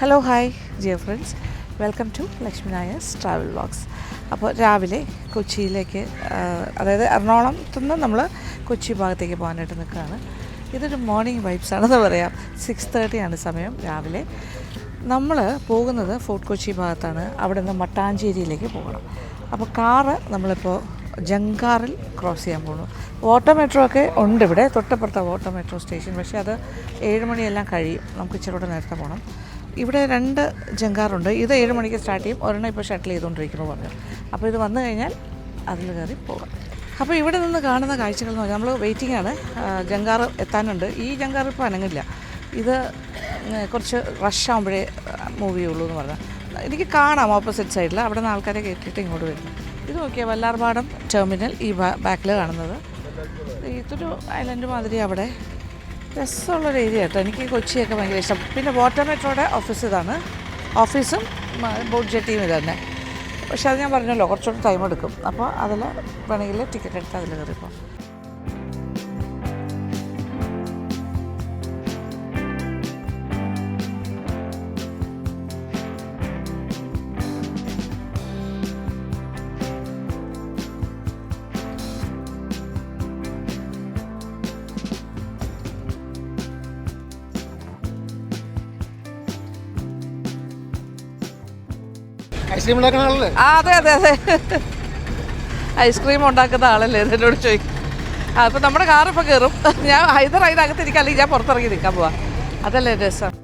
Hello hi dear friends, welcome to Lakshmi Nair's travel vlogs. അപ്പോൾ രാവിലെ കൊച്ചിയിലേക്ക്, അതായത് എറണാകുളത്തു നിന്ന് നമ്മൾ കൊച്ചി ഭാഗത്തേക്ക് പോകാനായിട്ട് നിൽക്കുകയാണ്. ഇതൊരു മോർണിംഗ് വൈബ്സ് ആണെന്ന് പറയാം. 6:30 സമയം രാവിലെ. നമ്മൾ പോകുന്നത് ഫോർട്ട് കൊച്ചി ഭാഗത്താണ്. അവിടെ നിന്ന് മട്ടാഞ്ചേരിയിലേക്ക് പോകണം. അപ്പോൾ കാറ് നമ്മളിപ്പോൾ ജങ്കാറിൽ ക്രോസ് ചെയ്യാൻ പോകുന്നു. വാട്ടർ മെട്രോ ഒക്കെ ഉണ്ട് ഇവിടെ, തൊട്ടപ്പുറത്തെ വാട്ടർ മെട്രോ സ്റ്റേഷൻ. പക്ഷേ അത് 7 മണിയെല്ലാം കഴിയും. നമുക്ക് ഇച്ചിരി കൂടെ നേരത്തെ പോകണം. ഇവിടെ 2 ജങ്കാറുണ്ട്. ഇത് 7 മണിക്ക് സ്റ്റാർട്ട് ചെയ്യും. ഒരെണ്ണം ഇപ്പോൾ ഷട്ടിൽ ചെയ്തുകൊണ്ടിരിക്കുന്നു പറഞ്ഞു. അപ്പോൾ ഇത് വന്നു കഴിഞ്ഞാൽ അതിൽ കയറി പോകാം. അപ്പോൾ ഇവിടെ നിന്ന് കാണുന്ന കാഴ്ചകൾ എന്ന് പറഞ്ഞാൽ, നമ്മൾ വെയിറ്റിംഗ് ആണ്. ജങ്കാർ എത്താനുണ്ട്. ഈ ജങ്കാർ ഇപ്പോൾ അനങ്ങില്ല. ഇത് കുറച്ച് റഷ് ആകുമ്പോഴേ മൂവ് ചെയ്യുള്ളൂ എന്ന് പറഞ്ഞാൽ എനിക്ക് കാണാം. ഓപ്പോസിറ്റ് സൈഡിൽ അവിടെ നിന്ന് ആൾക്കാരെ കയറ്റിയിട്ട് ഇങ്ങോട്ട് വരുന്നു. ഇത് നോക്കിയാൽ വല്ലാർപാടം ടെർമിനൽ ഈ ബാക്കിൽ കാണുന്നത്. ഇതൊരു ഐലൻഡ് മാതിരി. അവിടെ രസമുള്ളൊരു ഏരിയ കേട്ടോ. എനിക്ക് കൊച്ചിയൊക്കെ ഭയങ്കര ഇഷ്ടം. പിന്നെ വാട്ടർ മെട്രോയുടെ ഓഫീസ് ഇതാണ്. ഓഫീസും ബോട്ട് ജെട്ടിയും ഇത് തന്നെ. പക്ഷെ അത് ഞാൻ പറഞ്ഞല്ലോ, കുറച്ചുകൂടി ടൈം എടുക്കും. അപ്പോൾ അതിൽ വേണമെങ്കിൽ ടിക്കറ്റ് എടുത്ത് അതിൽ കയറിപ്പോൾ. ഐസ്ക്രീം ഉണ്ടാക്കുന്ന ആളല്ലേ? അതെ അതെ അതെ, ഐസ്ക്രീം ഉണ്ടാക്കുന്ന ആളല്ലേ എന്നോട് ചോദിക്കും. അപ്പോൾ നമ്മുടെ കാറിപ്പോൾ കയറും. ഞാൻ ഹൈദർ അതിനകത്തിരിക്കാം, അല്ലെങ്കിൽ ഞാൻ പുറത്തിറങ്ങി നിൽക്കാൻ പോവാം. അതല്ലേ രസം.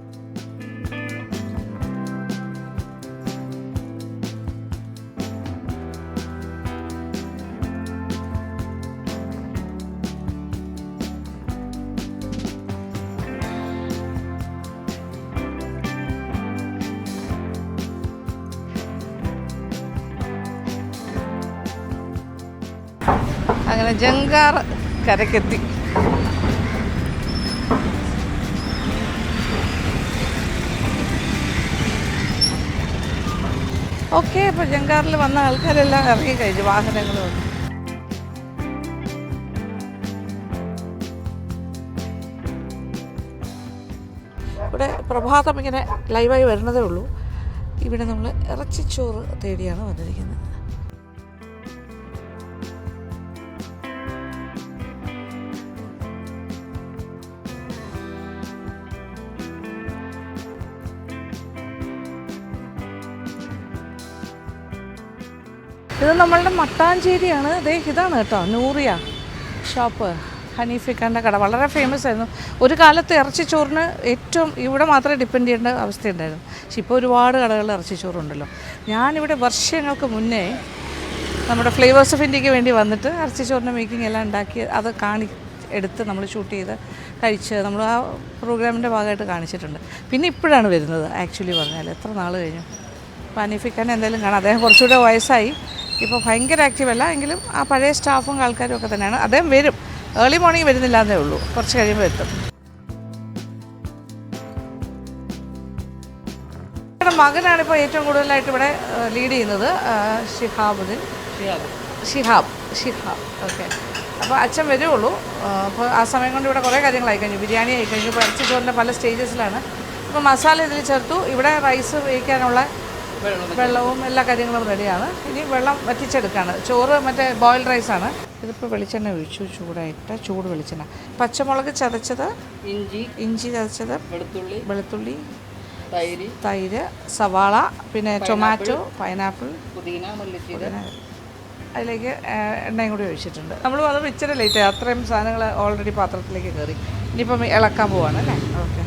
അങ്ങനെ ജങ്കാർ കരക്കെത്തി. ഓക്കെ, അപ്പോൾ ജങ്കാറിൽ വന്ന ആൾക്കാരെല്ലാം ഇറങ്ങി കഴിഞ്ഞു. വാഹനങ്ങൾ വന്നു. ഇവിടെ പ്രഭാതം ഇങ്ങനെ ലൈവായി വരുന്നതേ ഉള്ളൂ. ഇവിടെ നമ്മൾ ഇറച്ചിച്ചോറ് തേടിയാണ് വന്നിരിക്കുന്നത്. ഇത് നമ്മളുടെ മട്ടാഞ്ചേരിയാണ്. ഇതാണ് കേട്ടോ നൂറിയ ഷോപ്പ്, ഹനീഫിക്കാൻ്റെ കട. വളരെ ഫേമസ് ആയിരുന്നു ഒരു കാലത്ത്. ഇറച്ചിച്ചോറിന് ഏറ്റവും ഇവിടെ മാത്രമേ ഡിപ്പെൻഡ് ചെയ്യേണ്ട അവസ്ഥയുണ്ടായിരുന്നു. പക്ഷെ ഇപ്പോൾ ഒരുപാട് കടകളിൽ ഇറച്ചിച്ചോറുണ്ടല്ലോ. ഞാനിവിടെ വർഷങ്ങൾക്ക് മുന്നേ നമ്മുടെ ഫ്ലേവേഴ്സ് ഓഫ് ഇന്ത്യക്ക് വേണ്ടി വന്നിട്ട് ഇറച്ചിച്ചോറിൻ്റെ മേക്കിംഗ് എല്ലാം ഉണ്ടാക്കി അത് എടുത്ത് നമ്മൾ ഷൂട്ട് ചെയ്ത് കഴിച്ച് നമ്മൾ ആ പ്രോഗ്രാമിൻ്റെ ഭാഗമായിട്ട് കാണിച്ചിട്ടുണ്ട്. പിന്നെ ഇപ്പോഴാണ് വരുന്നത് ആക്ച്വലി പറഞ്ഞാൽ. എത്ര നാൾ കഴിഞ്ഞു. അപ്പോൾ ഹനീഫിക്കാനെ എന്തായാലും കാണാം. അദ്ദേഹം കുറച്ചുകൂടെ വയസ്സായി. ഇപ്പോൾ ഭയങ്കര ആക്റ്റീവ് അല്ല എങ്കിലും ആ പഴയ സ്റ്റാഫും ആൾക്കാരും ഒക്കെ തന്നെയാണ്. അദ്ദേഹം വരും. ഏർലി മോർണിംഗ് വരുന്നില്ല എന്നേ ഉള്ളൂ, കുറച്ച് കഴിയുമ്പോൾ എത്തും. മകനാണിപ്പോൾ ഏറ്റവും കൂടുതലായിട്ട് ഇവിടെ ലീഡ് ചെയ്യുന്നത്. ഷിഹാബ് ഓക്കെ. അപ്പോൾ അച്ഛൻ വരുള്ളൂ. അപ്പോൾ ആ സമയം കൊണ്ട് ഇവിടെ കുറേ കാര്യങ്ങളായി കഴിഞ്ഞു. ബിരിയാണി ആയി കഴിഞ്ഞു. ഇപ്പോൾ ഇറച്ചിച്ചോറിൻ്റെ പല സ്റ്റേജസിലാണ്. ഇപ്പോൾ മസാല ഇതിൽ ചേർത്തു. ഇവിടെ റൈസ് വേവിക്കാനുള്ള വെള്ളവും എല്ലാ കാര്യങ്ങളും റെഡിയാണ്. ഇനി വെള്ളം വറ്റിച്ചെടുക്കുകയാണ്. ചോറ് മറ്റേ ബോയിൽഡ് റൈസാണ്. ഇതിപ്പോൾ വെളിച്ചെണ്ണ ഒഴിച്ചു, ചൂടായിട്ട് ചൂട് വെളിച്ചെണ്ണ. പച്ചമുളക് ചതച്ചത്, ഇഞ്ചി ചതച്ചത്, വെളുത്തുള്ളി, തൈര്, സവാള, പിന്നെ ടൊമാറ്റോ, പൈനാപ്പിൾ, പുതിന, അതിലേക്ക് എണ്ണയും കൂടി ഒഴിച്ചിട്ടുണ്ട്. നമ്മൾ അത് ഇച്ചിരി ലേറ്റ്. അത്രയും സാധനങ്ങൾ ഓൾറെഡി പാത്രത്തിലേക്ക് കയറി. ഇനിയിപ്പം ഇളക്കാൻ പോവാണ് അല്ലേ. ഓക്കെ,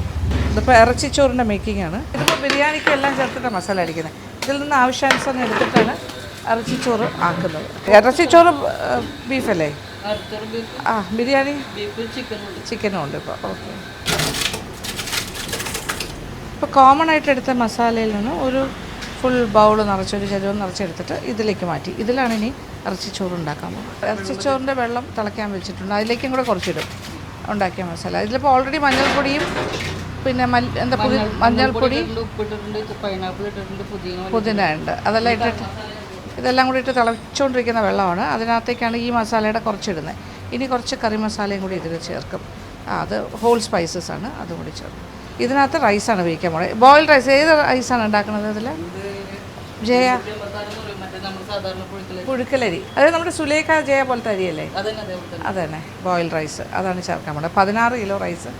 ഇതിപ്പോൾ ഇറച്ചിച്ചോറിൻ്റെ മേക്കിംഗ് ആണ്. ഇതിപ്പോൾ ബിരിയാണിക്ക് എല്ലാം ചേർത്തിട്ടാണ് മസാല അടിക്കുന്നത്. ഇതിൽ നിന്ന് ആവശ്യാനുസരണം എടുത്തിട്ടാണ് ഇറച്ചിച്ചോറ് ആക്കുന്നത്. ഇറച്ചിച്ചോറ് ബീഫല്ലേ? ആ, ബിരിയാണി ചിക്കനും ഉണ്ട് ഇപ്പോൾ. ഓക്കെ, ഇപ്പോൾ കോമൺ ആയിട്ട് എടുത്ത മസാലയിൽ നിന്ന് ഒരു ഫുൾ ബൗൾ നിറച്ചൊരു ചരുവം നിറച്ചെടുത്തിട്ട് ഇതിലേക്ക് മാറ്റി. ഇതിലാണ് ഇനി ഇറച്ചിച്ചോറ് ഉണ്ടാക്കാൻ പോകുന്നത്. ഇറച്ചിച്ചോറിൻ്റെ വെള്ളം തിളയ്ക്കാൻ വെച്ചിട്ടുണ്ട്. അതിലേക്കും കൂടെ കുറച്ചിടും ഉണ്ടാക്കിയ മസാല. ഇതിലിപ്പോൾ ഓൾറെഡി മഞ്ഞൾപ്പൊടിയും പിന്നെ മഞ്ഞൾപ്പൊടി, പുതിന ഉണ്ട്. അതെല്ലാം ഇട്ടിട്ട് ഇതെല്ലാം കൂടി ഇട്ട് തിളച്ചുകൊണ്ടിരിക്കുന്ന വെള്ളമാണ്. അതിനകത്തേക്കാണ് ഈ മസാലയുടെ കുറച്ചിടുന്നത്. ഇനി കുറച്ച് കറി മസാലയും കൂടി ഇതിൽ ചേർക്കും. അത് ഹോൾ സ്പൈസസ് ആണ്, അതും കൂടി ചേർക്കും. ഇതിനകത്ത് റൈസാണ് ഉപയോഗിക്കാൻ പോണത്. ബോയിൽഡ് റൈസ് ഏത് റൈസാണ് ഉണ്ടാക്കുന്നത് ഇതിൽ? ജയ പുഴുക്കലരി, അതായത് നമ്മുടെ സുലേഖ ജയ പോലത്തെ അരിയല്ലേ? അത് തന്നെ ബോയിൽഡ് റൈസ്, അതാണ് ചേർക്കാൻ പോണത്. 16 കിലോ റൈസ്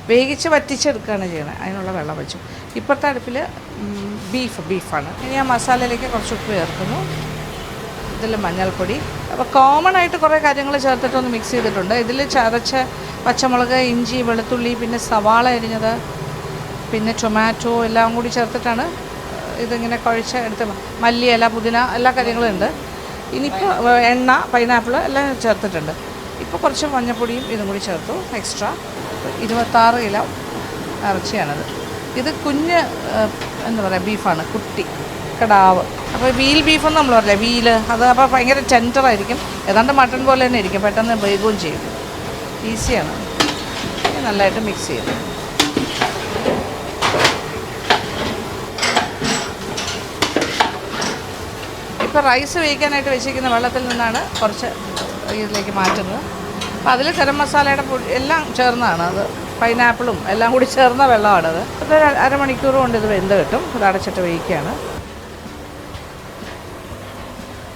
വേവിച്ച് വറ്റിച്ചെടുക്കുകയാണ് ചെയ്യണത്. അതിനുള്ള വെള്ളം വെച്ചു. ഇപ്പോഴത്തെ അടുപ്പിൽ ബീഫാണ്. ഇനി ആ മസാലയിലേക്ക് കുറച്ച് ഉപ്പ് ചേർക്കുന്നു. ഇതിൽ മഞ്ഞൾപ്പൊടി. അപ്പോൾ കോമൺ ആയിട്ട് കുറേ കാര്യങ്ങൾ ചേർത്തിട്ടൊന്ന് മിക്സ് ചെയ്തിട്ടുണ്ട്. ഇതിൽ ചതച്ച പച്ചമുളക്, ഇഞ്ചി, വെളുത്തുള്ളി, പിന്നെ സവാള അരിഞ്ഞത്, പിന്നെ ടൊമാറ്റോ എല്ലാം കൂടി ചേർത്തിട്ടാണ് ഇതിങ്ങനെ കുഴച്ച് എടുത്ത്. മല്ലിയില, പുതിന, എല്ലാ കാര്യങ്ങളും ഉണ്ട്. ഇനിയിപ്പോൾ എണ്ണ, പൈനാപ്പിൾ എല്ലാം ചേർത്തിട്ടുണ്ട്. ഇപ്പോൾ കുറച്ച് മഞ്ഞൾപ്പൊടിയും ഇതും കൂടി ചേർത്തു എക്സ്ട്രാ. 26 കിലോ ഇറച്ചിയാണത്. ഇത് കുഞ്ഞ് എന്താ പറയുക ബീഫാണ്, കുട്ടി കടാവ്. അപ്പോൾ വീൽ ബീഫെന്ന് നമ്മൾ പറയില്ലേ, വീല്, അത് അപ്പോൾ ഭയങ്കര ടെൻഡറായിരിക്കും. ഏതാണ്ട് മട്ടൺ പോലെ തന്നെ ഇരിക്കും, പെട്ടെന്ന് വേഗവും ചെയ്യും. ഈസിയാണ്. നല്ലതായിട്ട് മിക്സ് ചെയ്തു. ഇപ്പോൾ റൈസ് വേവിക്കാനായിട്ട് വെച്ചിരിക്കുന്ന വെള്ളത്തിൽ നിന്നാണ് കുറച്ച് ഇതിലേക്ക് മാറ്റുന്നത്. അപ്പോൾ അതിൽ ഗരം മസാലയുടെ പൊടി എല്ലാം ചേർന്നതാണ്. അത് പൈനാപ്പിളും എല്ലാം കൂടി ചേർന്ന വെള്ളമാണത്. അത് അരമണിക്കൂർ കൊണ്ട് ഇത് വെന്ത് കിട്ടും. ഇത് അടച്ചിട്ട് വേവിക്കുകയാണ്.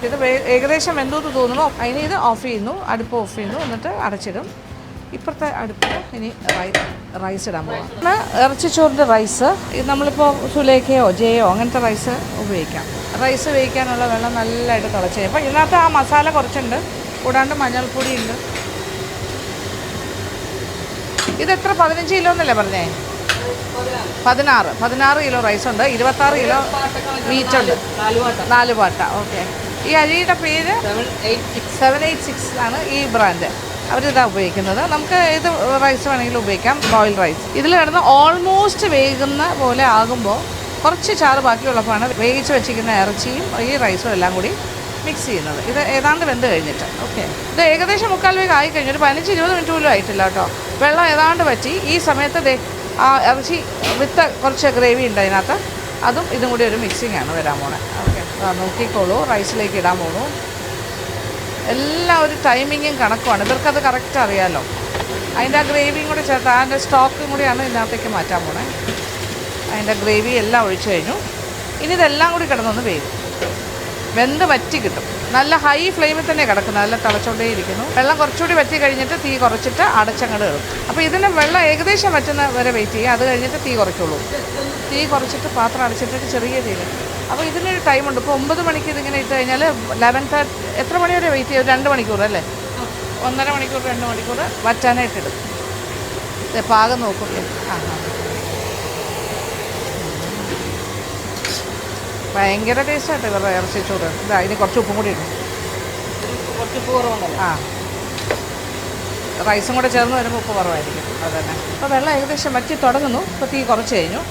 ഇത് ഏകദേശം വെന്തൂന്ന് തോന്നുന്നു. അതിന് ഇത് ഓഫ് ചെയ്യുന്നു, അടുപ്പ് ഓഫ് ചെയ്യുന്നു, എന്നിട്ട് അടച്ചിടും. ഇപ്പോഴത്തെ അടുപ്പിൽ ഇനി റൈസ് ഇടാൻ പോകാം. ഇറച്ചിച്ചോറിൻ്റെ റൈസ് ഇത് നമ്മളിപ്പോൾ സുലേഖയോ ജയോ അങ്ങനത്തെ റൈസ് ഉപയോഗിക്കാം. റൈസ് വേവിക്കാനുള്ള വെള്ളം നല്ലതായിട്ട് തിളച്ച് കഴിയും. അപ്പോൾ ഇതിനകത്ത് ആ മസാല കുറച്ചുണ്ട്, കൂടാണ്ട് മഞ്ഞൾപ്പൊടി ഉണ്ട്. ഇതെത്ര 15 കിലോ എന്നല്ലേ പറഞ്ഞേ? 16 കിലോ റൈസുണ്ട്, 26 കിലോ മീറ്റുണ്ട്, 4 പാട്ട. ഓക്കെ. ഈ അരിയുടെ പേര് 786 ആണ് ഈ ബ്രാൻഡ്. അവരിതാണ് ഉപയോഗിക്കുന്നത്. നമുക്ക് ഏത് റൈസ് വേണമെങ്കിലും ഉപയോഗിക്കാം, ബോയിൽഡ് റൈസ്. ഇതിൽ കിടന്ന് ഓൾമോസ്റ്റ് വേകുന്ന പോലെ ആകുമ്പോൾ കുറച്ച് ചാറ് ബാക്കിയുള്ളപ്പോഴാണ് വേവിച്ച് വെച്ചിരിക്കുന്ന ഇറച്ചിയും ഈ റൈസും എല്ലാം കൂടി മിക്സ് ചെയ്യുന്നത്. ഇത് ഏതാണ്ട് വെന്ത് കഴിഞ്ഞിട്ട്. ഓക്കെ. ഇത് ഏകദേശം 3/4 വേഗം ആയി കഴിഞ്ഞു. ഒരു 15-20 മിനിറ്റ് പോലും ആയിട്ടില്ല കേട്ടോ. വെള്ളം ഏതാണ്ട് പറ്റി. ഈ സമയത്ത് ആ ഇറച്ചി വിത്ത് കുറച്ച് ഗ്രേവി ഉണ്ട് അതിനകത്ത്. അതും ഇതും കൂടി ഒരു മിക്സിംഗ് ആണ് വരാൻ പോണേ. ഓക്കെ. നോക്കിക്കോളൂ. റൈസിലേക്ക് ഇടാൻ പോകുന്നു. എല്ലാം ഒരു ടൈമിങ്ങും കണക്കുമാണ്. ഇവർക്കത് കറക്റ്റ് അറിയാമല്ലോ. അതിൻ്റെ ആ ഗ്രേവിയും കൂടി ചേർത്ത് അതിൻ്റെ സ്റ്റോക്കും കൂടിയാണ് ഇതിനകത്തേക്ക് മാറ്റാൻ പോണേ. അതിൻ്റെ ഗ്രേവി എല്ലാം ഒഴിച്ചു കഴിഞ്ഞു. ഇനി ഇതെല്ലാം കൂടി കിടന്നൊന്ന് വേവും. വെന്ത് വറ്റി കിട്ടും. നല്ല ഹൈ ഫ്ലെയിമിൽ തന്നെ കിടക്കുന്നത്, നല്ല തിളച്ചോണ്ടേ ഇരിക്കുന്നു. വെള്ളം കുറച്ചുകൂടി വറ്റി കഴിഞ്ഞിട്ട് തീ കുറച്ചിട്ട് അടച്ചങ്ങട് ഇടും. അപ്പോൾ ഇതിന് വെള്ളം ഏകദേശം വറ്റുന്ന വരെ വെയിറ്റ് ചെയ്യുക. അത് കഴിഞ്ഞിട്ട് തീ കുറയ്ക്കുള്ളൂ. തീ കുറച്ചിട്ട് പാത്രം അടച്ചിട്ടിട്ട് ചെറിയ തീയിൽ. അപ്പോൾ ഇതിനൊരു ടൈമുണ്ട്. ഇപ്പോൾ 9 മണിക്ക് ഇതിങ്ങനെ ഇട്ട് കഴിഞ്ഞാൽ 11:30 എത്ര മണി വരെ വെയിറ്റ് ചെയ്യും? 2 മണിക്കൂർ അല്ലേ? 1.5 മണിക്കൂർ 2 മണിക്കൂർ വറ്റാനായിട്ടിടും. പാകം നോക്കില്ലേ? ഭയങ്കര ടേസ്റ്റായിട്ട് ഇവരുടെ ഇറച്ചിച്ചോറ്. ഇതാ ഇനി കുറച്ച് ഉപ്പും കൂടി ഇടും. റൈസും കൂടെ ചേർന്ന് വരുമ്പോൾ ഉപ്പ് കുറവായിരിക്കും. അത് തന്നെ. അപ്പോൾ വെള്ളം ഏകദേശം വറ്റി തുടങ്ങുന്നു. ഇപ്പോൾ തീ കുറച്ച് കഴിഞ്ഞു.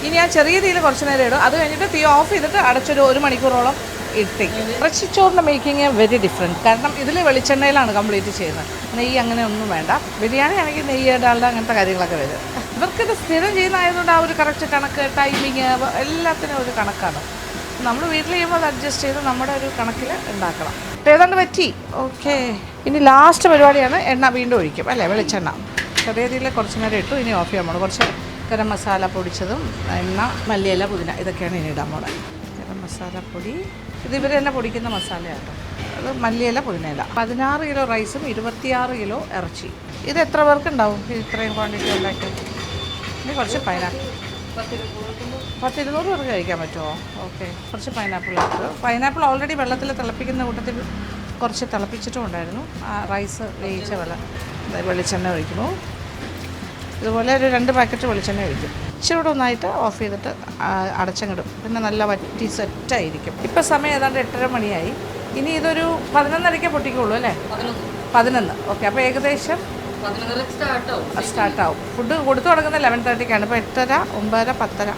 ഇനി ആ ചെറിയ തീയിൽ കുറച്ച് നേരം ഇടും. അത് കഴിഞ്ഞിട്ട് തീ ഓഫ് ചെയ്തിട്ട് അടച്ചൊരു 1 മണിക്കൂറോളം ഇട്ടേക്കും. ഇറച്ചിച്ചോറിൻ്റെ മേക്കിങ് വെരി ഡിഫറെൻറ്റ്. കാരണം ഇതിൽ വെളിച്ചെണ്ണയിലാണ് കംപ്ലീറ്റ് ചെയ്യുന്നത്. നെയ്യ് അങ്ങനെ ഒന്നും വേണ്ട. ബിരിയാണി ആണെങ്കിൽ നെയ്യ്, ഡാൽഡ അങ്ങനത്തെ കാര്യങ്ങളൊക്കെ വരും. ഇവർക്കിത് സ്ഥിരം ചെയ്യുന്നതായതുകൊണ്ട് ആ ഒരു കറക്റ്റ് കണക്ക്, ടൈമിങ് എല്ലാത്തിനും ഒരു കണക്കാണ്. നമ്മൾ വീട്ടിൽ ചെയ്യുമ്പോൾ അത് അഡ്ജസ്റ്റ് ചെയ്ത് നമ്മുടെ ഒരു കണക്കിൽ ഉണ്ടാക്കണം. ഏതാണ്ട് പറ്റി. ഓക്കെ. ഇനി ലാസ്റ്റ് പരിപാടിയാണ് എണ്ണ വീണ്ടും ഒഴിക്കും അല്ലേ? വെളിച്ചെണ്ണ ചെറിയ രീതിയിൽ കുറച്ച് നേരം ഇട്ടു. ഇനി ഓഫ് ചെയ്യാൻ പോകണം. കുറച്ച് ഗരം മസാല പൊടിച്ചതും എണ്ണ, മല്ലിയില, പുതിന ഇതൊക്കെയാണ് ഇനി ഇടാൻ പോണത്. ഗരം മസാല പൊടി ഇത് ഇവർ തന്നെ പൊടിക്കുന്ന മസാലയാണ്. അത് മല്ലിയില, പുതിനയില. 16 കിലോ റൈസും 26 കിലോ ഇറച്ചി. ഇത് എത്ര പേർക്ക് ഉണ്ടാവും ഇത്രയും ക്വാണ്ടിറ്റി ഉണ്ടാക്കി? ഇനി കുറച്ച് പൈനാപ്പിൾ. 10-200 പേർക്ക് കഴിക്കാൻ പറ്റുമോ? ഓക്കെ. കുറച്ച് പൈനാപ്പിൾ ഓൾറെഡി വെള്ളത്തിൽ തിളപ്പിക്കുന്ന കൂട്ടത്തിൽ കുറച്ച് തിളപ്പിച്ചിട്ടും ഉണ്ടായിരുന്നു. ആ റൈസ് വേവിച്ച വെളിച്ചെണ്ണ ഒഴിക്കുന്നു. ഇതുപോലെ ഒരു 2 പാക്കറ്റ് വെളിച്ചെണ്ണ ഒഴിക്കും. ഇച്ചിരി കൂടെ ഒന്നായിട്ട് ഓഫ് ചെയ്തിട്ട് അടച്ചങ്ങിടും. പിന്നെ നല്ല വറ്റി സെറ്റായിരിക്കും. ഇപ്പം സമയം ഏതാണ്ട് 8:30 മണിയായി. ഇനി ഇതൊരു 11:30 പൊട്ടിക്കുള്ളൂ അല്ലേ? 11. ഓക്കെ. അപ്പോൾ ഏകദേശം സ്റ്റാർട്ടാവും. ഫുഡ് കൊടുത്തു തുടങ്ങുന്നത് 11:30. ഇപ്പോൾ 8:30, 9:00, 10:00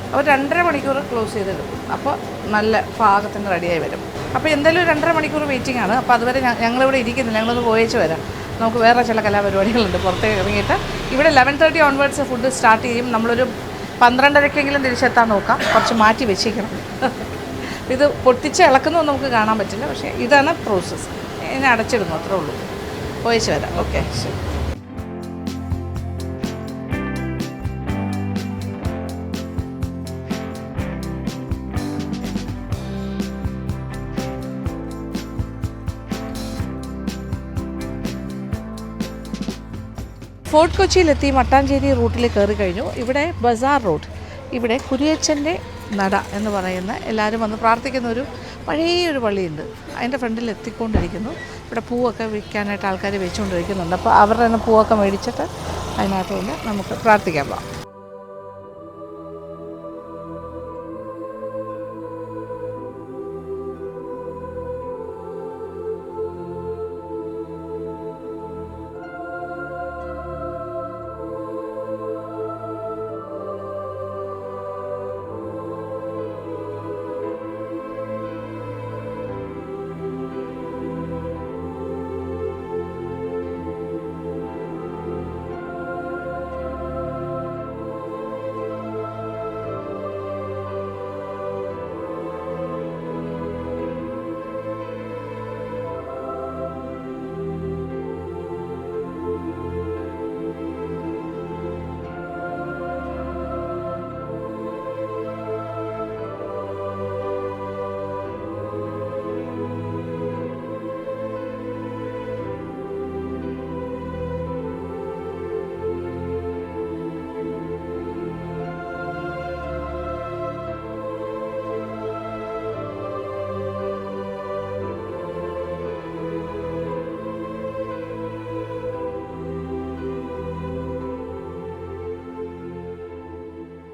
അപ്പോൾ 2.5 മണിക്കൂർ ക്ലോസ് ചെയ്തിടും. അപ്പോൾ നല്ല പാകത്തിന് റെഡിയായി വരും. അപ്പോൾ എന്തായാലും 2.5 മണിക്കൂർ വെയിറ്റിംഗ് ആണ്. അപ്പോൾ അതുവരെ ഞങ്ങളിവിടെ ഇരിക്കുന്നില്ല. ഞങ്ങളൊന്ന് പോയേച്ച് വരാം. നമുക്ക് വേറെ ചില കലാപരിപാടികളുണ്ട്. പുറത്തേക്ക് ഇറങ്ങിയിട്ട് ഇവിടെ 11:30 ഓൺവേർഡ്സ് ഫുഡ് സ്റ്റാർട്ട് ചെയ്യും. നമ്മളൊരു 12:30 തിരിച്ചെത്താൻ നോക്കാം. കുറച്ച് മാറ്റി വെച്ചേക്കണം. ഇത് പൊട്ടിച്ച് ഇളക്കുന്നതൊന്നും നമുക്ക് കാണാൻ പറ്റില്ല. പക്ഷേ ഇതാണ് പ്രോസസ്സ്. ഇനി അടച്ചിടുന്നു, അത്രേ ഉള്ളൂ. പോയേച്ച് വരാം. ഓക്കെ, ശരി. ഫോർട്ട് കൊച്ചിയിലെത്തി മട്ടാഞ്ചേരി റൂട്ടിൽ കയറി കഴിഞ്ഞു. ഇവിടെ ബസാർ റോഡ്, ഇവിടെ കുരിയച്ചൻ്റെ നട എന്ന് പറയുന്ന എല്ലാവരും വന്ന് പ്രാർത്ഥിക്കുന്ന ഒരു പഴയൊരു പള്ളിയുണ്ട്. അതിൻ്റെ ഫ്രണ്ടിൽ എത്തിക്കൊണ്ടിരിക്കുന്നു. ഇവിടെ പൂവൊക്കെ വിൽക്കാനായിട്ട് ആൾക്കാർ വെച്ചുകൊണ്ടിരിക്കുന്നുണ്ട്. അപ്പോൾ അവരുടെ തന്നെ പൂവൊക്കെ മേടിച്ചിട്ട് അതിനകത്ത് നിന്ന് നമുക്ക് പ്രാർത്ഥിക്കാൻ പോകാം.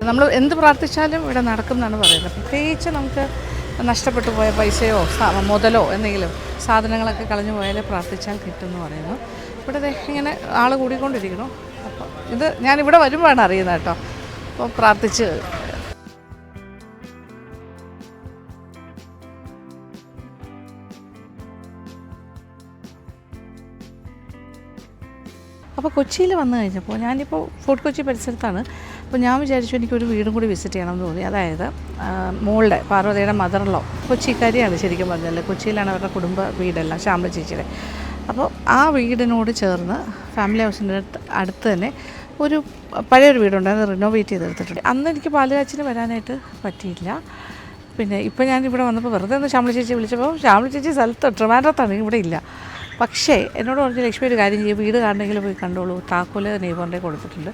നമ്മൾ എന്ത് പ്രാർത്ഥിച്ചാലും ഇവിടെ നടക്കും എന്നാണ് പറയുന്നത്. പ്രത്യേകിച്ച് നമുക്ക് നഷ്ടപ്പെട്ടു പോയ പൈസയോ മുതലോ എന്തെങ്കിലും സാധനങ്ങളൊക്കെ കളഞ്ഞു പോയാലേ പ്രാർത്ഥിച്ചാൽ കിട്ടുമെന്ന് പറയുന്നു. ഇവിടെ ഇങ്ങനെ ആൾ കൂടിക്കൊണ്ടിരിക്കണം. അപ്പോൾ ഇത് ഞാനിവിടെ വരുമ്പോഴാണ് അറിയുന്നത് കേട്ടോ. അപ്പോൾ പ്രാർത്ഥിച്ച് അപ്പോൾ കൊച്ചിയിൽ വന്നു കഴിഞ്ഞപ്പോൾ ഞാനിപ്പോൾ ഫോർട്ട് കൊച്ചി പരിസരത്താണ്. അപ്പോൾ ഞാൻ വിചാരിച്ചു എനിക്കൊരു വീടും കൂടി വിസിറ്റ് ചെയ്യണമെന്ന് തോന്നി. അതായത് മോളുടെ പാർവതിയുടെ മദറിലോ കൊച്ചിക്കാരിയാണ് ശരിക്കും പറഞ്ഞാൽ. കൊച്ചിയിലാണ് അവരുടെ കുടുംബ വീടെല്ലാം, ശ്യാമള ചേച്ചിയുടെ. അപ്പോൾ ആ വീടിനോട് ചേർന്ന് ഫാമിലി ഹൗസിൻ്റെ അടുത്ത് തന്നെ ഒരു പഴയൊരു വീടുണ്ട്, അത് റിനോവേറ്റ് ചെയ്തെടുത്തിട്ടുണ്ട്. അന്ന് എനിക്ക് പാലുകാച്ചിന് വരാനായിട്ട് പറ്റിയില്ല. പിന്നെ ഇപ്പോൾ ഞാനിവിടെ വന്നപ്പോൾ വെറുതെ ഒന്ന് ശ്യാമള ചേച്ചി വിളിച്ചപ്പോൾ ശ്യാമള ചേച്ചി സ്ഥലത്ത് ട്രിവാൻഡ്രത്താണ്, ഇവിടെ ഇല്ല. പക്ഷേ എന്നോട് പറഞ്ഞ ലക്ഷ്മി ഒരു കാര്യം ചെയ്യും, വീട് കാണണമെങ്കിൽ പോയി കണ്ടോളൂ, താക്കോല് നെയ്ബറിൻ്റെ കൊടുത്തിട്ടുണ്ട്,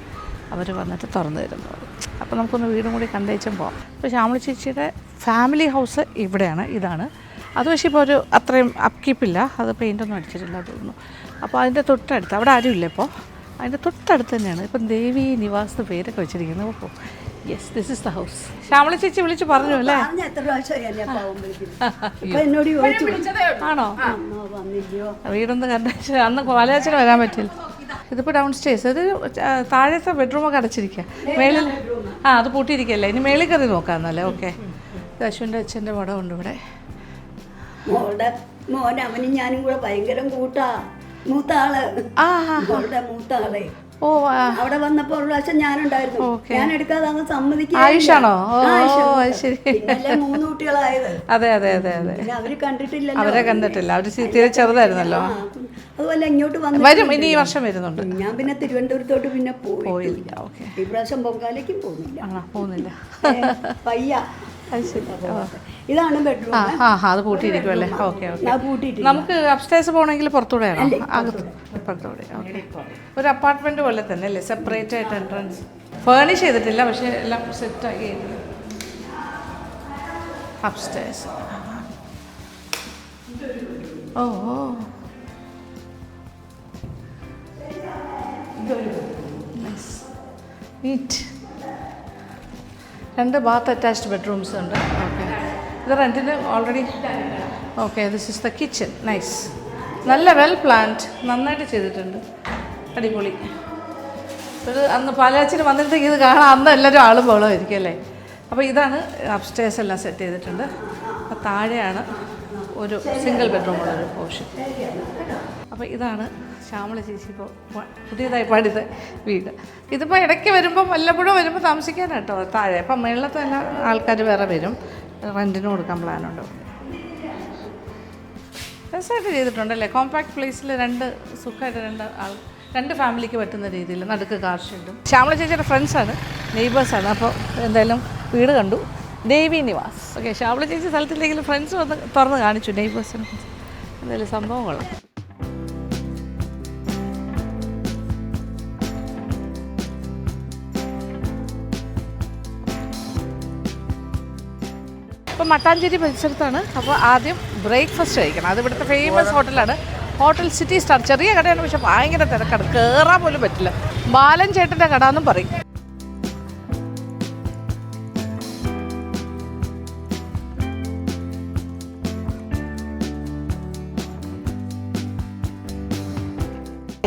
അവർ വന്നിട്ട് തുറന്നു തരുന്നു. അപ്പോൾ നമുക്കൊന്ന് വീടും കൂടി കണ്ടേച്ചും പോകാം. അപ്പോൾ ശ്യാമള ചേച്ചിയുടെ ഫാമിലി ഹൗസ് ഇവിടെയാണ്, ഇതാണ്. അത് പക്ഷേ ഇപ്പോൾ ഒരു അത്രയും അപ്കീപ്പില്ല, അത് പെയിൻ്റൊന്നും അടിച്ചിട്ടില്ല തോന്നുന്നു. അപ്പോൾ അതിൻ്റെ തൊട്ടടുത്ത്, അവിടെ ആരുമില്ല ഇപ്പോൾ, അതിൻ്റെ തൊട്ടടുത്ത് തന്നെയാണ് ഇപ്പം ദേവി നിവാസ് പേരൊക്കെ വെച്ചിരിക്കുന്നത്. അപ്പോൾ yes, this is the house. Shyamala ചേച്ചി വിളിച്ച് പറഞ്ഞു അല്ലേ? ആണോ? വീടൊന്ന് കണ്ടു. അന്ന് പാലുകാച്ചിന് വരാൻ പറ്റില്ല. ഇതിപ്പോൾ ഡൗൺ സ്റ്റേഴ്സ്, ഇത് താഴത്തെ ബെഡ്റൂമൊക്കെ അടച്ചിരിക്കുക, മേളിൽ അത് പൂട്ടിയിരിക്കുകയല്ലേ. ഇനി മേളിൽ കയറി നോക്കാം എന്നല്ലേ. ഓക്കെ, അശ്വിൻ്റെ അച്ഛൻ്റെ പടം ഉണ്ട് ഇവിടെ. മോൻ അവനും ഞാനും കൂടെ ഭയങ്കര കൂട്ടാ, മൂത്താള് മൂത്താളെ. ഓ, അവിടെ വന്നപ്പോൾ ഒരു പ്രാവശ്യം ഞാനുണ്ടായിരുന്നു. ഞാൻ എടുക്കാതെ അങ്ങ് സമ്മതിക്കുക. ആയിഷാണോ? ശരി. 3 കുട്ടികളായത്. അതെ അതെ അതെ അതെ. അവര് കണ്ടിട്ടില്ല, അവരെ കണ്ടിട്ടില്ല, അവര് തീരെ ചെറുതായിരുന്നല്ലോ. അതുപോലെ ഇങ്ങോട്ട് വരും, ഇനി ഈ വർഷം വരുന്നുണ്ട്. ഞാൻ പിന്നെ തിരുവനന്തപുരത്തോട്ട് പിന്നെ പോയില്ല. ഓക്കെ, ഈ പ്രാവശ്യം പൊങ്കാലയ്ക്കും പോകുന്നില്ല. പയ്യ. ഇതാണ് ബെഡ്റൂം. അത് പൂട്ടിയിരിക്കുമല്ലേ? Okay okay. നമുക്ക് അപ്സ്റ്റേഴ്സ് പോകണമെങ്കിൽ പുറത്തൂടെ ആണോ? പുറത്തൂടെ. ഓക്കെ, ഒരു അപ്പാർട്ട്മെന്റ് പോലെ തന്നെ അല്ലേ, സെപ്പറേറ്റ് ആയിട്ട് എൻട്രൻസ്. ഫേണിഷ് ചെയ്തിട്ടില്ല, പക്ഷെ എല്ലാം സെറ്റാക്കി. അപ്സ്റ്റേഴ്സ്. ഓ നീറ്റ്. 2 ബാത്ത് അറ്റാച്ച്ഡ് ബെഡ്റൂംസ് ഉണ്ട്. ഓക്കെ, ഇത് റെൻറ്റിന് already. Okay, this is the kitchen. Nice, നല്ല വെൽ പ്ലാൻഡ്, നന്നായിട്ട് ചെയ്തിട്ടുണ്ട്, അടിപൊളി. ഇത് അന്ന് പാലുകാച്ചിന് വന്നിട്ട് ഇത് കാണാൻ അന്ന് എല്ലാവരും ആളും ബഹളമായിരിക്കും അല്ലേ. അപ്പോൾ ഇതാണ് അപ്സ്റ്റേഴ്സ് എല്ലാം സെറ്റ് ചെയ്തിട്ടുണ്ട്. അപ്പോൾ താഴെയാണ് ഒരു സിംഗിൾ ബെഡ്റൂമുള്ളൊരു പോർഷൻ. അപ്പോൾ ഇതാണ് ശ്യാമള ചേച്ചി ഇപ്പോൾ പുതിയതായി പണിത വീട്. ഇതിപ്പോൾ ഇടയ്ക്ക് വരുമ്പം വല്ലപ്പോഴും വരുമ്പോൾ താമസിക്കാനാട്ടോ താഴെ. അപ്പം മുകളിലത്തെ എല്ലാ ആൾക്കാർ വേറെ വരും, റെൻറ്റിന് കൊടുക്കാൻ പ്ലാനുണ്ട്. രസമായിട്ട് ചെയ്തിട്ടുണ്ടല്ലേ, കോമ്പാക്ട് പ്ലേസിൽ സുഖമായിട്ട് 2 ഫാമിലിക്ക് പറ്റുന്ന രീതിയിൽ നടുക്ക് കാർ ഷെഡും. ശ്യാമള ചേച്ചിയുടെ ഫ്രണ്ട്സാണ്, നെയ്ബേഴ്സാണ്. അപ്പോൾ എന്തായാലും വീട് കണ്ടു, ദേവി നിവാസ്. ഓക്കെ, ശ്യാമള ചേച്ചി സ്ഥലത്തില്ലെങ്കിലും ഫ്രണ്ട്സ് വന്ന് തുറന്ന് കാണിച്ചു, നെയ്ബേഴ്സിന്. എന്തായാലും സംഭവം കൊള്ളാം. ഇപ്പോൾ മട്ടാഞ്ചേരി പരിസരത്താണ്. അപ്പോൾ ആദ്യം ബ്രേക്ക്ഫാസ്റ്റ് കഴിക്കണം. അത് ഇവിടുത്തെ ഫേമസ് ഹോട്ടലാണ്, ഹോട്ടൽ സിറ്റി സ്റ്റാർ. ചെറിയ കടയാണ്, പക്ഷെ ഭയങ്കര തിരക്കാണ്, കയറാൻ പോലും പറ്റില്ല. ബാലൻ ചേട്ടൻ്റെ കട എന്നും പറയും.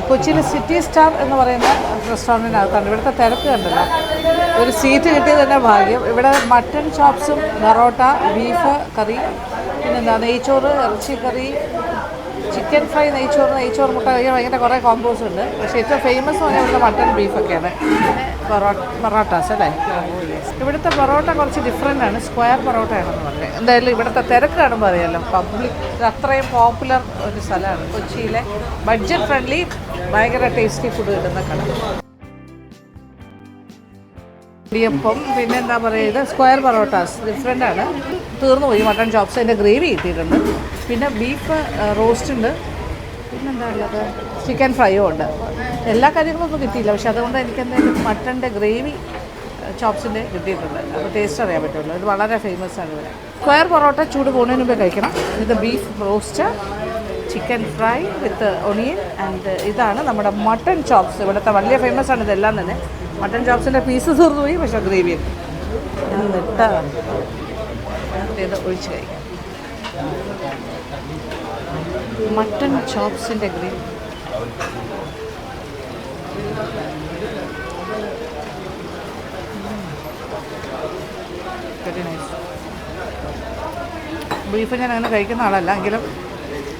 കൊച്ചിയിലെ സിറ്റി സ്റ്റാർ എന്ന് പറയുന്ന റെസ്റ്റോറൻറ്റിനകത്താണ്. ഇവിടുത്തെ തിരക്ക് കണ്ടല്ലോ, ഒരു സീറ്റ് കിട്ടിയത് തന്നെ ഭാഗ്യം. ഇവിടെ മട്ടൺ ചോപ്സും പൊറോട്ട, ബീഫ് കറി, പിന്നെന്താ നെയ്ച്ചോറ്, ഇറച്ചി കറി, ചിക്കൻ ഫ്രൈ, നെയ്ച്ചോറ് മുട്ട കറി, ഭയങ്കര കുറേ കോമ്പോസ് ഉണ്ട്. പക്ഷേ ഏറ്റവും ഫേമസ് എന്ന് പറഞ്ഞാൽ ഇവിടുത്തെ മട്ടൺ ബീഫൊക്കെയാണ്. പിന്നെ പൊറോട്ടാസ് അല്ലേ. ഇവിടുത്തെ പൊറോട്ട കുറച്ച് ഡിഫറെൻ്റ് ആണ്, സ്ക്വയർ പൊറോട്ടയാണെന്ന് പറഞ്ഞത്. എന്തായാലും ഇവിടുത്തെ തിരക്ക് കാണുമ്പോൾ അറിയാമല്ലോ, പബ്ലിക് അത്രയും പോപ്പുലർ ഒരു സ്ഥലമാണ് കൊച്ചിയിലെ. ബഡ്ജറ്റ് ഫ്രണ്ട്ലി, ഭയങ്കര ടേസ്റ്റി ഫുഡ് കിട്ടുന്ന കട. ഇടിയപ്പം, പിന്നെ എന്താ പറയുക, ഇത് സ്ക്വയർ പൊറോട്ടാസ് ഡിഫറെൻ്റ് ആണ്. തീർന്നു പോയി മട്ടൺ ചോപ്സ്. അതിൻ്റെ ഗ്രേവി കിട്ടിയിട്ടുണ്ട്. പിന്നെ ബീഫ് റോസ്റ്റ് ഉണ്ട്. പിന്നെന്താ ഉള്ളത്, ചിക്കൻ ഫ്രൈയും ഉണ്ട്. എല്ലാ കാര്യങ്ങളും ഒന്നും കിട്ടിയില്ല, പക്ഷെ അതുകൊണ്ട് എനിക്ക് എന്തായാലും മട്ടൻ്റെ ഗ്രേവി ചോപ്സിൻ്റെ കിട്ടിയിട്ടുണ്ട്. അപ്പോൾ ടേസ്റ്റ് അറിയാൻ പറ്റുമല്ലോ. ഇത് വളരെ ഫേമസ് ആണ് ഇവിടെ. സ്ക്വയർ പൊറോട്ട ചൂട് പോകുന്നതിന് മുമ്പേ കഴിക്കണം. ഇത് beef roast, chicken fry with onion and ഇതാണ് നമ്മുടെ മട്ടൺ ചോപ്സ്. ഇവിടുത്തെ വലിയ ഫേമസ് ആണ് ഇതെല്ലാം തന്നെ. മട്ടൺ ചോപ്സിൻ്റെ പീസ് തീർന്നു പോയി, പക്ഷേ ഗ്രേവി എന്നിട്ട് ഇത് ഒഴിച്ച് കഴിക്കാം. മട്ടൺ ചോപ്സിൻ്റെ ഗ്രേവി വെരി നൈസ്. ബീഫ് ഞാൻ അങ്ങനെ കഴിക്കുന്ന ആളല്ല, എങ്കിലും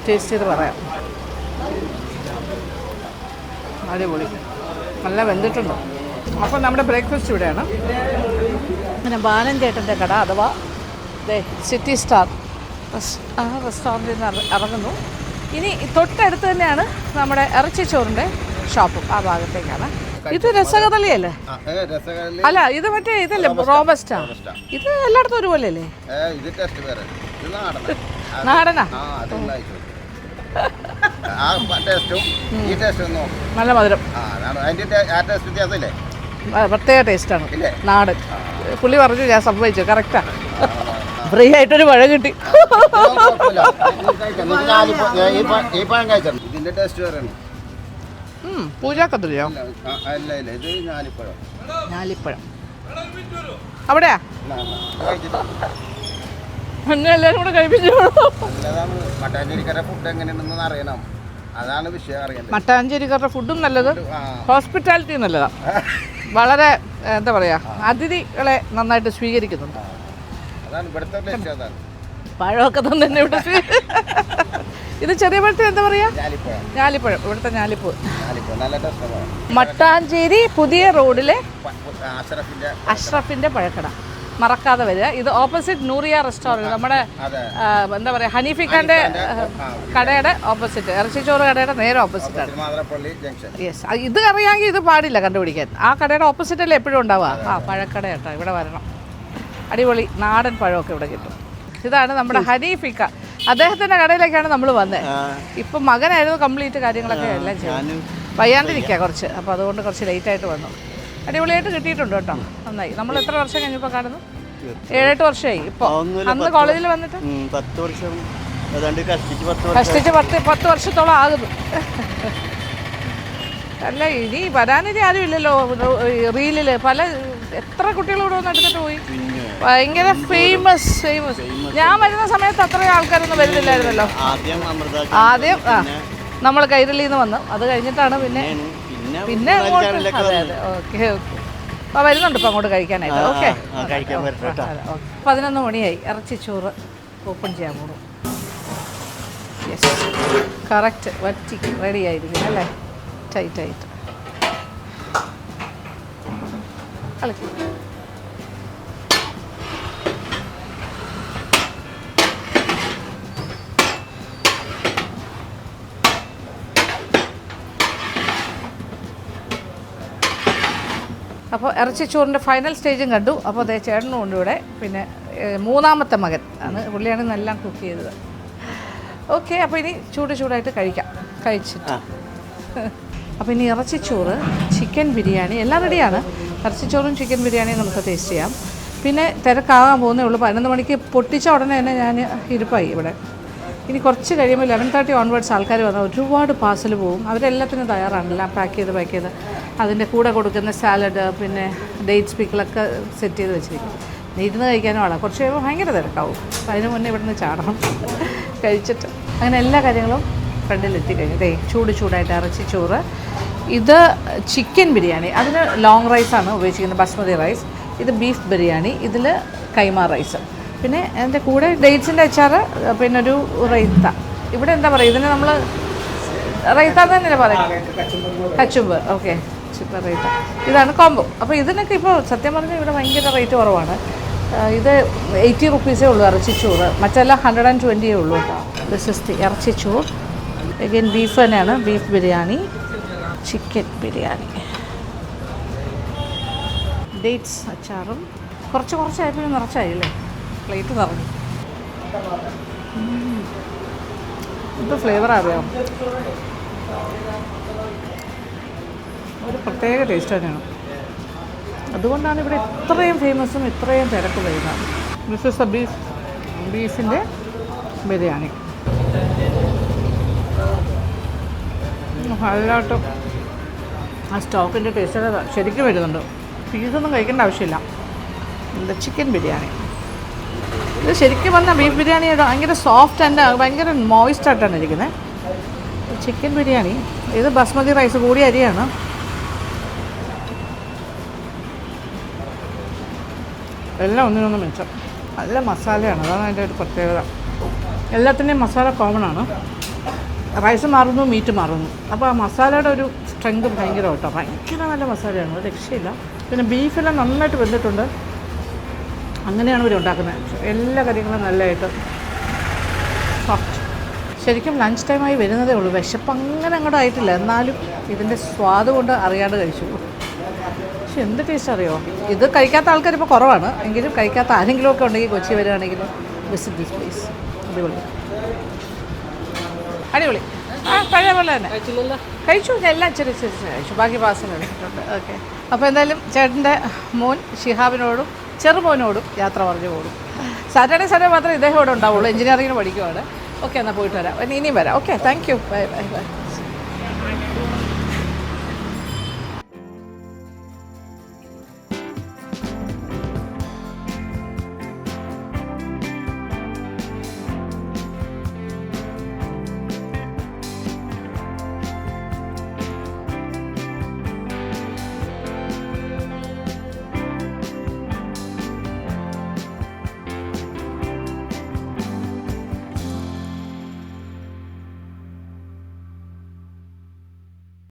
ടേസ്റ്റ് ചെയ്ത് പറയാം. അടിപൊളി, നല്ല വെന്തിട്ടുണ്ട്. അപ്പോൾ നമ്മുടെ ബ്രേക്ക്ഫാസ്റ്റ് ഇവിടെയാണ്. പിന്നെ ബാലൻ ചേട്ടൻ്റെ കട അഥവാ സിറ്റി സ്റ്റാർ ആ റെസ്റ്റോറൻറ്റിൽ നിന്ന് ഇറങ്ങുന്നു. ഇനി തൊട്ടടുത്ത് തന്നെയാണ് നമ്മുടെ ഇറച്ചിച്ചോറിൻ്റെ ഷോപ്പും, ആ ഭാഗത്തേക്കാണ്. ഇത് രസകദളിയല്ലേ? അല്ല, ഇത് മറ്റേ ഇതല്ലേ റോബസ്റ്റാ? ഇത് എല്ലായിടത്തും ഒരുപോലെ അല്ലേ? നാടനാ? നല്ല മധുരം, പ്രത്യേക ടേസ്റ്റാണ്. നാടൻ. പുള്ളി പറഞ്ഞു, ഞാൻ സംഭവിച്ചു, കറക്റ്റാ. ഫ്രീ ആയിട്ടൊരു മഴ കിട്ടി. പൂജാക്കത്തില്ലയോ? ഞാലിപ്പഴം അവിടെയാ? എന്നെ എല്ലാവരും കൂടെ കഴിപ്പിച്ചു. മട്ടാഞ്ചേരിക്കാരുടെ ഫുഡും നല്ലത്, ഹോസ്പിറ്റാലിറ്റി നല്ലതാ. വളരെ എന്താ പറയാ, അതിഥികളെ നന്നായിട്ട് സ്വീകരിക്കുന്നുണ്ട്. പഴമൊക്കെ തന്നെ ഇവിടെ. ഇത് ചെറിയ പഴത്തിന് എന്താ പറയാ? ഞാലിപ്പഴം. ഇവിടുത്തെ ഞാലിപ്പൂ. മട്ടാഞ്ചേരി പുതിയ റോഡിലെ അഷ്റഫിന്റെ പഴക്കട മറക്കാതെ വരിക. ഇത് ഓപ്പോസിറ്റ് നൂറിയ റെസ്റ്റോറൻറ്റ്, നമ്മുടെ എന്താ പറയുക, ഹനീഫിക്കാൻ്റെ കടയുടെ ഓപ്പോസിറ്റ്, ഇറച്ചിച്ചോറ് കടയുടെ നേരെ ഓപ്പോസിറ്റാണ്. യെസ്, ഇത് അറിയാമെങ്കിൽ ഇത് പാടില്ല കണ്ടുപിടിക്കാൻ. ആ കടയുടെ ഓപ്പോസിറ്റല്ലേ എപ്പോഴും ഉണ്ടാവുക. ആ പഴക്കട കേട്ടോ, ഇവിടെ വരണം. അടിപൊളി നാടൻ പഴമൊക്കെ ഇവിടെ കിട്ടും. ഇതാണ് നമ്മുടെ ഹനീഫിക്ക. അദ്ദേഹത്തിൻ്റെ കടയിലേക്കാണ് നമ്മൾ വന്നത്. ഇപ്പം മകനായിരുന്നു കംപ്ലീറ്റ് കാര്യങ്ങളൊക്കെ എല്ലാം ചെയ്യും. വയ്യാണ്ടിരിക്കുക കുറച്ച്, അപ്പോൾ അതുകൊണ്ട് കുറച്ച് ലേറ്റായിട്ട് വന്നു. അടിപൊളിയായിട്ട് കിട്ടിയിട്ടുണ്ട് കേട്ടോ, നന്നായി. നമ്മൾ എത്ര വർഷം കഴിഞ്ഞപ്പോൾ കാണുന്നു? 7-8 വർഷമായി. ഇപ്പോൾ അന്ന് കോളേജിൽ വന്നിട്ട് 10 വർഷം കഷ്ടിച്ച് 10 വർഷത്തോളം ആകുന്നു. അല്ല, ഇനി വരാനിനി ആരും ഇല്ലല്ലോ. റീലിൽ പല എത്ര കുട്ടികളോട് വന്ന് എടുത്തിട്ട് പോയി. ഭയങ്കര ഫേമസ്. ഞാൻ വരുന്ന സമയത്ത് അത്രയും ആൾക്കാരൊന്നും വരുന്നില്ലായിരുന്നല്ലോ. ആദ്യം നമ്മൾ കൈരളിയിൽ നിന്ന് വന്നു, അത് കഴിഞ്ഞിട്ടാണ് പിന്നെ അങ്ങോട്ട്. അതെ അതെ, ഓക്കെ. അപ്പോൾ വരുന്നുണ്ട് ഇപ്പോൾ അങ്ങോട്ട് കഴിക്കാനായിട്ട്. ഓക്കെ, 11 മണിയായി. ഇറച്ചിച്ചോറ് ഓപ്പൺ ചെയ്യാൻ പോകും. യെസ്, കറക്റ്റ് വറ്റി റെഡി ആയിരിക്കും അല്ലേ? ടൈറ്റായിട്ട് കളിക്കും. അപ്പോൾ ഇറച്ചിച്ചോറിൻ്റെ ഫൈനൽ സ്റ്റേജും കണ്ടു. അപ്പോൾ അതേ ചേട്ടനും ഉണ്ട് ഇവിടെ. പിന്നെ മൂന്നാമത്തെ മകൻ ആണ്, പുള്ളിയാണ് ഇന്നെല്ലാം കുക്ക് ചെയ്തത്. ഓക്കെ, അപ്പോൾ ഇനി ചൂടായിട്ട് കഴിച്ചിട്ട് അപ്പോൾ ഇനി ഇറച്ചിച്ചോറ്, ചിക്കൻ ബിരിയാണി എല്ലാം റെഡിയാണ്. ഇറച്ചിച്ചോറും ചിക്കൻ ബിരിയാണിയും നമുക്ക് ടേസ്റ്റ് ചെയ്യാം. പിന്നെ തിരക്കാകാൻ പോകുന്നേ ഉള്ളൂ. 11 മണിക്ക് പൊട്ടിച്ച ഉടനെ തന്നെ ഞാൻ ഇരിപ്പായി ഇവിടെ. ഇനി കുറച്ച് കഴിയുമ്പോൾ 11:30 ഓൺവേർഡ്സ് ആൾക്കാർ വന്നാൽ ഒരുപാട് പാഴ്സൽ പോകും. അവരെല്ലാത്തിനും തയ്യാറാണ്, എല്ലാം പാക്ക് ചെയ്ത് അതിൻ്റെ കൂടെ കൊടുക്കുന്ന സാലഡ് പിന്നെ ഡേറ്റ്സ് പിക്കിളൊക്കെ സെറ്റ് ചെയ്ത് വെച്ചിരിക്കും. ഇരുന്ന് കഴിക്കാനും ആളാണ്. കുറച്ച് കഴിയുമ്പോൾ ഭയങ്കര തിരക്കാവും. അപ്പം അതിന് മുന്നേ ഇവിടുന്ന് ചാടണം കഴിച്ചിട്ട്. അങ്ങനെ എല്ലാ കാര്യങ്ങളും ഫ്രണ്ടിലെത്തിക്കഴിഞ്ഞു. ചൂടായിട്ട് ഇറച്ചി ചോറ്. ഇത് ചിക്കൻ ബിരിയാണി, അതിന് ലോങ് റൈസാണ് ഉപയോഗിച്ചിരിക്കുന്നത്, ബസ്മതി റൈസ്. ഇത് ബീഫ് ബിരിയാണി, ഇതിൽ കൈമ റൈസ്. പിന്നെ അതിൻ്റെ കൂടെ ഡേറ്റ്സിൻ്റെ അച്ചാറ്, പിന്നെ ഒരു റൈത്ത. ഇവിടെ എന്താ പറയുക, ഇതിന് നമ്മൾ റൈത്ത തന്നെയല്ലേ പറയാം, കച്ചുമ്പ്. Okay, chicken raita. ഇതാണ് കോംബോ. അപ്പോൾ ഇതിനൊക്കെ ഇപ്പോൾ സത്യം പറഞ്ഞാൽ ഇവിടെ ഭയങ്കര റേറ്റ് കുറവാണ്. ഇത് 80 റുപ്പീസേ ഉള്ളൂ ഇറച്ചിച്ചോറ്, മറ്റെല്ലാം 120 ഉള്ളൂ കേട്ടോ. ദിസ് ഇസ് ദി ഇറച്ചിച്ചോറ്. അഗൈൻ ബീഫ് തന്നെയാണ്, beef biryani, chicken biryani, dates അച്ചാറും. കുറച്ചായപ്പോൾ നിറച്ചായില്ലേ, പ്ലേറ്റ് നിറഞ്ഞു. ഇത് ഫ്ലേവർ അറിയാം, ഒരു പ്രത്യേക ടേസ്റ്റ് തന്നെയാണ്. അതുകൊണ്ടാണ് ഇവിടെ ഇത്രയും ഫേമസും ഇത്രയും തിരക്ക് വരുന്നത്. ദിസ് ഇസ് എ ബീഫിൻ്റെ ബിരിയാണി. നല്ലതായിട്ട് ആ സ്റ്റോക്കിൻ്റെ ടേസ്റ്റ് ശരിക്കും വരുന്നുണ്ട്. പീസൊന്നും കഴിക്കേണ്ട ആവശ്യമില്ല. എന്താ ചിക്കൻ ബിരിയാണി. ഇത് ശരിക്കും പറഞ്ഞാൽ ബീഫ് ബിരിയാണി ഭയങ്കര സോഫ്റ്റ് ആൻഡ് ഭയങ്കര മോയിസ്റ്റായിട്ടാണ് ഇരിക്കുന്നത്. ചിക്കൻ ബിരിയാണി ഇത് ബസ്മതി റൈസ് കൂടിയ അരിയാണ്. എല്ലാം ഒന്നിനൊന്നും മെച്ചം. നല്ല മസാലയാണ്, അതാണ് അതിൻ്റെ ഒരു പ്രത്യേകത. എല്ലാത്തിൻ്റെയും മസാല കോമൺ ആണ്. റൈസ് മാറുന്നു, മീറ്റ് മാറുന്നു. അപ്പോൾ ആ മസാലയുടെ ഒരു സ്ട്രെങ്ത് ഭയങ്കര കേട്ടോ, ഭയങ്കര നല്ല മസാലയാണ്, ഒരു രക്ഷയില്ല. പിന്നെ ബീഫെല്ലാം നന്നായിട്ട് വെന്തിട്ടുണ്ട്. അങ്ങനെയാണ് ഇവർ ഉണ്ടാക്കുന്നത്. എല്ലാ കാര്യങ്ങളും നല്ലതായിട്ട് സോഫ്റ്റ്. ശരിക്കും ലഞ്ച് ടൈമായി വരുന്നതേ ഉള്ളൂ. വിശപ്പ് അങ്ങനെ അങ്ങോട്ട് ആയിട്ടില്ല, എന്നാലും ഇതിൻ്റെ സ്വാദ് കൊണ്ട് അറിയാണ്ട് കഴിച്ചു. പക്ഷെ എന്ത് ടേസ്റ്റ് അറിയോ, ഇത് കഴിക്കാത്ത ആൾക്കാർ ഇപ്പോൾ കുറവാണ്. എങ്കിലും കഴിക്കാത്ത ആരെങ്കിലും ഒക്കെ ഉണ്ടെങ്കിൽ കൊച്ചി വരികയാണെങ്കിൽ വിസിറ്റ് ദിസ് പ്ലേസ്. അടിപൊളി അടിപൊളി. പഴയ പോലെ തന്നെ കഴിച്ചു. എല്ലാം ചെറിയ കഴിച്ചു, ബാക്കി പാർസൽ എടുത്തിട്ടുണ്ട്. ഓക്കെ, അപ്പോൾ എന്തായാലും ചേട്ടൻ്റെ മോൻ ഷിഹാബിനോടും ചെറുമോനോടും യാത്ര പറഞ്ഞു പോകും. സാറ്റർഡേ സൺഡേ മാത്രമേ ഇദ്ദേഹം ഇവിടെ ഉണ്ടാവുള്ളൂ, എഞ്ചിനീയറിങ്ങിന് പഠിക്കുവാണ്. ഓക്കെ, എന്നാൽ പോയിട്ട് വരാം, ഇനിയും വരാം. Okay, thank you, bye bye bye.